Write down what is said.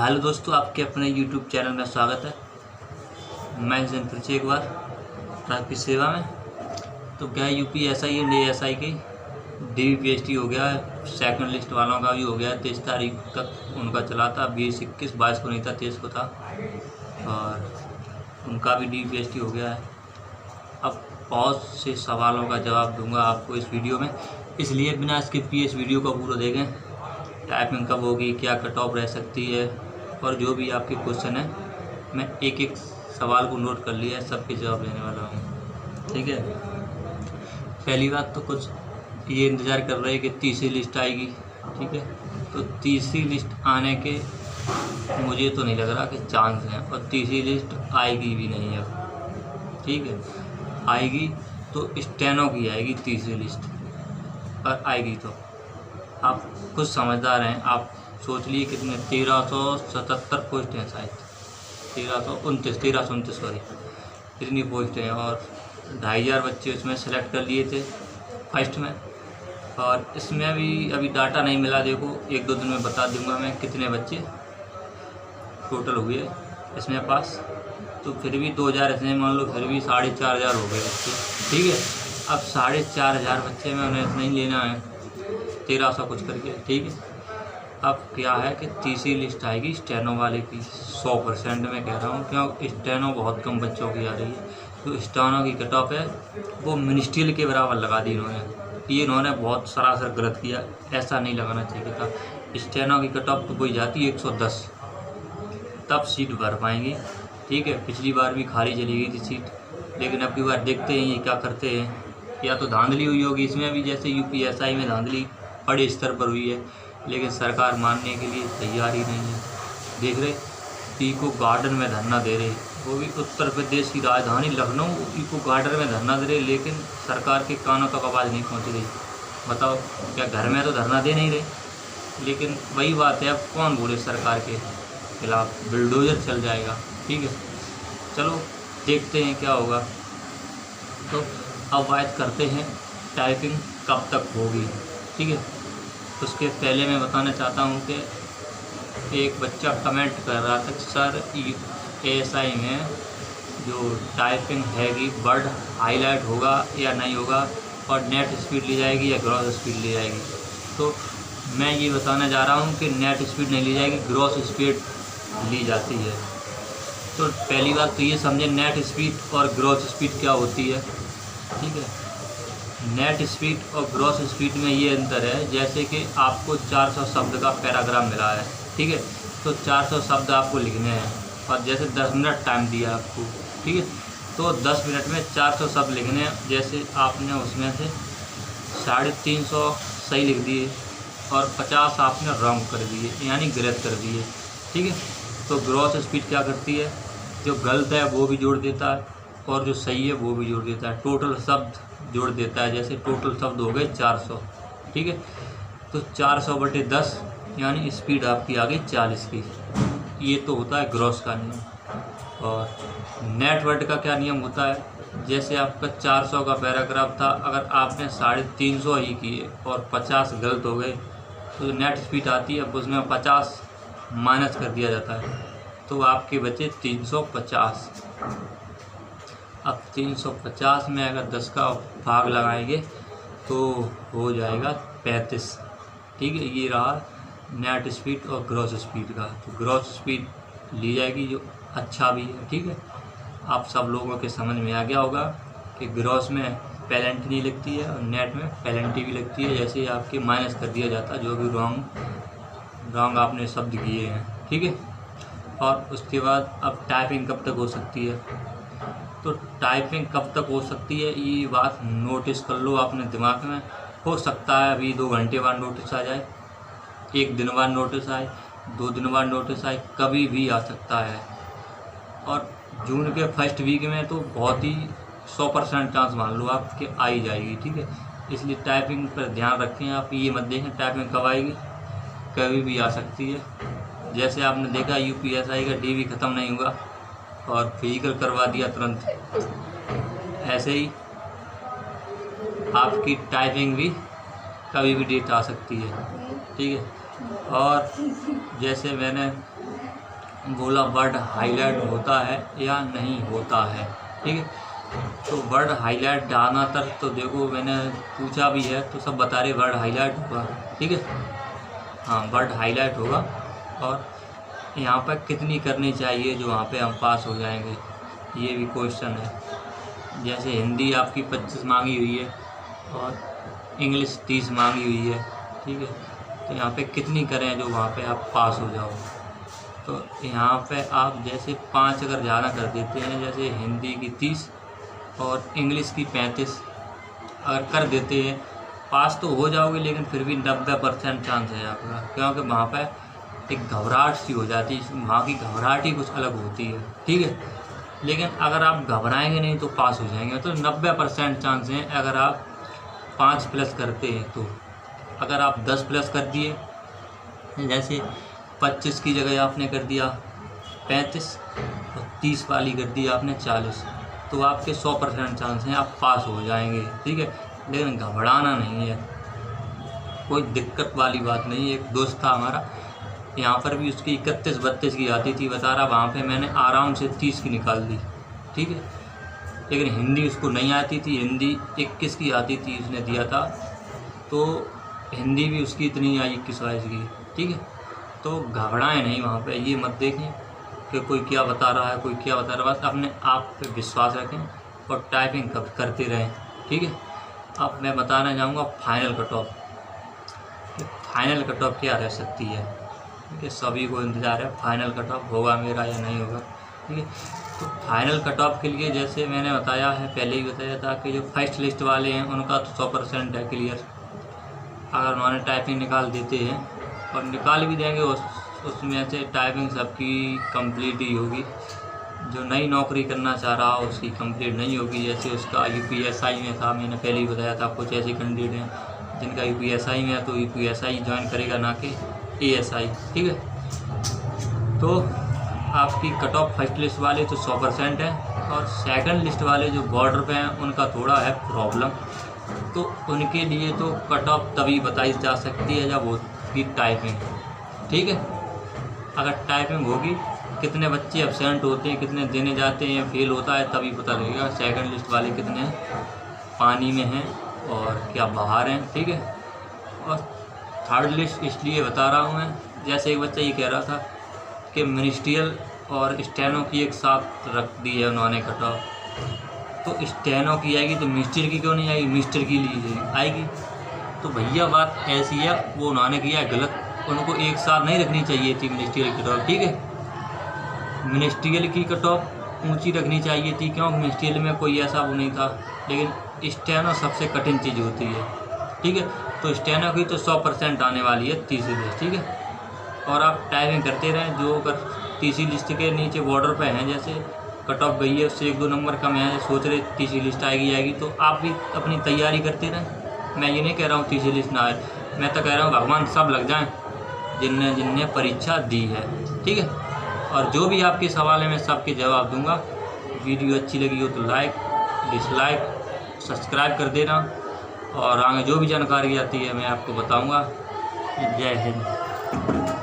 Hello दोस्तों, आपके अपने YouTube चैनल में स्वागत है। मैं जन फिर से एक बार आपकी सेवा में। तो क्या UPSI एंड ASI की DVPST हो गया है, सेकंड लिस्ट वालों का भी हो गया। 23 तारीख तक उनका चला था, 20, 21, 22 को नहीं था, 23 को था और उनका भी DVPST हो गया है। अब बहुत से सवालों का जवाब दूंगा आपको इस वीडियो में, इसलिए बिना स्किप किए इस वीडियो को पूरा देखें। टाइपिंग कब होगी, क्या कट ऑफ रह सकती है, और जो भी आपके क्वेश्चन है मैं एक एक सवाल को नोट कर लिया है, सबके जवाब देने वाला हूँ। ठीक है, पहली बात तो कुछ ये इंतज़ार कर रहे हैं कि तीसरी लिस्ट आएगी। ठीक है, तो तीसरी लिस्ट आने के मुझे तो नहीं लग रहा कि चांस हैं, और तीसरी लिस्ट आएगी भी नहीं अब। ठीक है, आएगी तो स्टेनो की आएगी तीसरी लिस्ट, और आएगी तो आप कुछ समझदार हैं। आप सोच लिए कितने 1377 पोस्ट हैं, शायद 1329 सॉरी, इतनी पोस्ट हैं, और 2500 बच्चे उसमें सेलेक्ट कर लिए थे फर्स्ट में। और इसमें भी अभी डाटा नहीं मिला, देखो 1-2 दिन में बता दूंगा मैं कितने बच्चे टोटल हुए इसमें पास। तो फिर भी 2000 इसमें मान लो, फिर भी 4500 हो गए बच्चे। ठीक है, अब 4500 बच्चे में उन्हें नहीं लेना है 1300 कुछ करके। ठीक है, अब क्या है कि तीसरी लिस्ट आएगी स्टेनो वाले की, 100% में कह रहा हूँ, क्योंकि स्टेनो बहुत कम बच्चों की आ रही है। तो स्टेनो की कट ऑफ है वो मिनिस्ट्रियल के बराबर लगा दी इन्होंने। ये इन्होंने बहुत सरासर गलत किया, ऐसा नहीं लगाना चाहिए था। स्टेनो की कट ऑफ तो कोई जाती 110, तब सीट भर पाएंगी। ठीक है, पिछली बार भी खाली चली गई थी सीट, लेकिन अब की बार देखते हैं ये क्या करते हैं। या तो धांधली हुई होगी इसमें भी, जैसे UPSI में धांधली बड़े स्तर पर हुई है, लेकिन सरकार मानने के लिए तैयार ही नहीं है। देख रहे, इको गार्डन में धरना दे रहे, वो भी उत्तर प्रदेश की राजधानी लखनऊ इको गार्डन में धरना दे रहे, लेकिन सरकार के कानों तक आवाज़ नहीं पहुंच रही। बताओ, क्या घर में तो धरना दे नहीं रहे, लेकिन वही बात है, अब कौन बोले सरकार के खिलाफ, बिल्डोजर चल जाएगा। ठीक है, चलो देखते हैं क्या होगा। तो अब बात करते हैं टाइपिंग कब तक होगी। ठीक है, उसके पहले मैं बताना चाहता हूँ कि एक बच्चा कमेंट कर रहा था, सर ASI में जो टाइपिंग हैगी वर्ड हाईलाइट होगा या नहीं होगा, और नेट स्पीड ली जाएगी या ग्रॉस स्पीड ली जाएगी। तो मैं ये बताना जा रहा हूँ कि नेट स्पीड नहीं ली जाएगी, ग्रॉस स्पीड ली जाती है। तो पहली बात तो ये समझे नेट स्पीड और ग्रॉस स्पीड क्या होती है। ठीक है, नेट स्पीड और ग्रॉस स्पीड में ये अंतर है, जैसे कि आपको 400 शब्द का पैराग्राफ मिला है। ठीक है, तो 400 शब्द आपको लिखने हैं, और जैसे 10 मिनट टाइम दिया आपको। ठीक है, तो 10 मिनट में 400 शब्द लिखने हैं। जैसे आपने उसमें से 350 सही लिख दिए और 50 आपने रॉन्ग कर दिए, यानी गलत कर दिए। ठीक है, तो ग्रॉस स्पीड क्या करती है, जो गलत है वो भी जोड़ देता है और जो सही है वो भी जोड़ देता है, टोटल शब्द जोड़ देता है। जैसे टोटल शब्द हो गए 400। ठीक है, तो 400/10 यानी स्पीड आपकी आ गई 40 की। ये तो होता है ग्रॉस का नियम। और नेट वर्ड का क्या नियम होता है, जैसे आपका 400 का पैराग्राफ था, अगर आपने 350 ही किए और 50 गलत हो गए, तो नेट स्पीड आती है, अब उसमें 50 माइनस कर दिया जाता है, तो आपके बचे 350। अब 350 में अगर 10 का भाग लगाएंगे तो हो जाएगा 35। ठीक है, ये रहा नेट स्पीड और ग्रॉस स्पीड का। तो ग्रॉस स्पीड ली जाएगी, जो अच्छा भी है। ठीक है, आप सब लोगों के समझ में आ गया होगा कि ग्रॉस में पेनल्टी लगती है और नेट में पेनल्टी भी लगती है, जैसे आपके माइनस कर दिया जाता है जो भी रॉन्ग आपने शब्द किए हैं। ठीक है, और उसके बाद अब टाइपिंग कब तक हो सकती है, तो टाइपिंग कब तक हो सकती है ये बात नोटिस कर लो अपने दिमाग में। हो सकता है अभी 2 घंटे बाद नोटिस आ जाए, 1 दिन बाद नोटिस आए, 2 दिन बाद नोटिस आए, कभी भी आ सकता है। और जून के फर्स्ट वीक में तो बहुत ही 100% चांस मान लो आप कि आ ही जाएगी। ठीक है, इसलिए टाइपिंग पर ध्यान रखें। आप ये मत देखें टाइपिंग कब आएगी, कभी भी आ सकती है। जैसे आपने देखा UPSI का DV ख़त्म नहीं हुआ और फिजिकल करवा दिया तुरंत, ऐसे ही आपकी टाइपिंग भी कभी भी डेट आ सकती है। ठीक है, और जैसे मैंने बोला वर्ड हाईलाइट होता है या नहीं होता है, ठीक है। तो वर्ड हाईलाइट ज़्यादातर तो देखो मैंने पूछा भी है तो सब बता रहे वर्ड हाईलाइट होगा, ठीक है। हाँ, वर्ड हाईलाइट होगा। और यहाँ पर कितनी करनी चाहिए जो वहाँ पे हम पास हो जाएंगे, ये भी क्वेश्चन है। जैसे हिंदी आपकी 25 मांगी हुई है और इंग्लिश 30 मांगी हुई है, ठीक है। तो यहाँ पे कितनी करें जो वहाँ पे आप पास हो जाओ। तो यहाँ पे आप जैसे 5 अगर ज़्यादा कर देते हैं, जैसे हिंदी की 30 और इंग्लिश की 35 अगर कर देते हैं, पास तो हो जाओगे, लेकिन फिर भी 90% चांस है आपका, क्योंकि वहाँ पे एक घबराहट सी हो जाती है। वहाँ की घबराहट ही कुछ अलग होती है, ठीक है। लेकिन अगर आप घबराएंगे नहीं तो पास हो जाएंगे। तो 90% चांस हैं अगर आप 5 प्लस करते हैं तो। अगर आप 10 प्लस कर दिए, जैसे 25 की जगह आपने कर दिया 35 और 30 वाली कर दिया आपने 40, तो आपके 100% चांस हैं आप पास हो जाएंगे, ठीक है। लेकिन घबराना नहीं है, कोई दिक्कत वाली बात नहीं है। एक दोस्त था हमारा, यहाँ पर भी उसकी 31-32 की आती थी, बता रहा वहाँ पे मैंने आराम से 30 की निकाल दी, ठीक है। लेकिन हिंदी उसको नहीं आती थी, हिंदी 21 की आती थी, उसने दिया था, तो हिंदी भी उसकी इतनी आई 21-22 की, ठीक है। तो घबराएं नहीं वहाँ पे, ये मत देखें कि कोई क्या बता रहा है, कोई क्या बता रहा है। बस अपने आप पे विश्वास रखें और टाइपिंग करते रहें, ठीक है। अब मैं बताना चाहूँगा final cut off, final cut off क्या रह सकती है, ठीक है। सभी को इंतज़ार है फाइनल कट ऑफ होगा मेरा या नहीं होगा, ठीक है। तो फाइनल कट ऑफ के लिए जैसे मैंने बताया है, पहले ही बताया था कि जो फर्स्ट लिस्ट वाले हैं उनका तो 100% है क्लियर। अगर उन्होंने टाइपिंग निकाल देते हैं और निकाल भी देंगे, उसमें से टाइपिंग सबकी कंप्लीट ही होगी। जो नई नौकरी करना चाह रहा हो उसकी कंप्लीट नहीं होगी। जैसे उसका UPSI में था, मैंने पहले ही बताया था, कुछ ऐसे कैंडिडेट हैं जिनका UPSI में है तो UPSI ज्वाइन करेगा, ना कि ASI, ठीक है। तो आपकी कट ऑफ फर्स्ट लिस्ट वाले तो 100% है, और सेकंड लिस्ट वाले जो बॉर्डर पे हैं उनका थोड़ा है प्रॉब्लम। तो उनके लिए तो कट ऑफ तभी बताई जा सकती है जब होगी टाइपिंग, ठीक है। अगर टाइपिंग होगी, कितने बच्चे एब्सेंट होते हैं, कितने देने जाते हैं, फेल होता है, तभी पता लगेगा सेकंड लिस्ट वाले कितने पानी में हैं और क्या बाहर हैं, ठीक है। और थर्ड लिस्ट इसलिए बता रहा हूँ मैं, जैसे एक बच्चा ये कह रहा था कि मिनिस्ट्रियल और स्टेनो की एक साथ रख दी है उन्होंने कट ऑफ, तो स्टेनो की आएगी तो मिनिस्ट्रियल की क्यों नहीं आएगी, मिनिस्टर की लिए आएगी। तो भैया बात ऐसी है, वो उन्होंने किया गलत, उनको एक साथ नहीं रखनी चाहिए थी मिनिस्ट्रियल की कट ऑफ, ठीक है। मिनिस्ट्रियल की कट ऑफ ऊंची रखनी चाहिए थी, क्योंकि मिनिस्ट्रियल में कोई ऐसा वो नहीं था, लेकिन स्टेनो सबसे कठिन चीज़ होती है, ठीक है। तो स्टेनो की तो 100% आने वाली है तीसरी लिस्ट, ठीक है। और आप टाइपिंग करते रहें, जो अगर तीसरी लिस्ट के नीचे बॉर्डर पे हैं, जैसे कट ऑफ गई है उससे 1-2 नंबर कम है, सोच रहे तीसरी लिस्ट आएगी, तो आप भी अपनी तैयारी करते रहें। मैं ये नहीं कह रहा हूँ तीसरी लिस्ट ना आए, मैं तो कह रहा हूँ भगवान सब लग जाएँ जिनने परीक्षा दी है, ठीक है। और जो भी आपके सवाल है मैं सबके जवाब दूंगा। वीडियो अच्छी लगी हो तो लाइक, डिसलाइक, सब्सक्राइब कर देना, और आगे जो भी जानकारी आती है मैं आपको बताऊंगा। जय हिंद।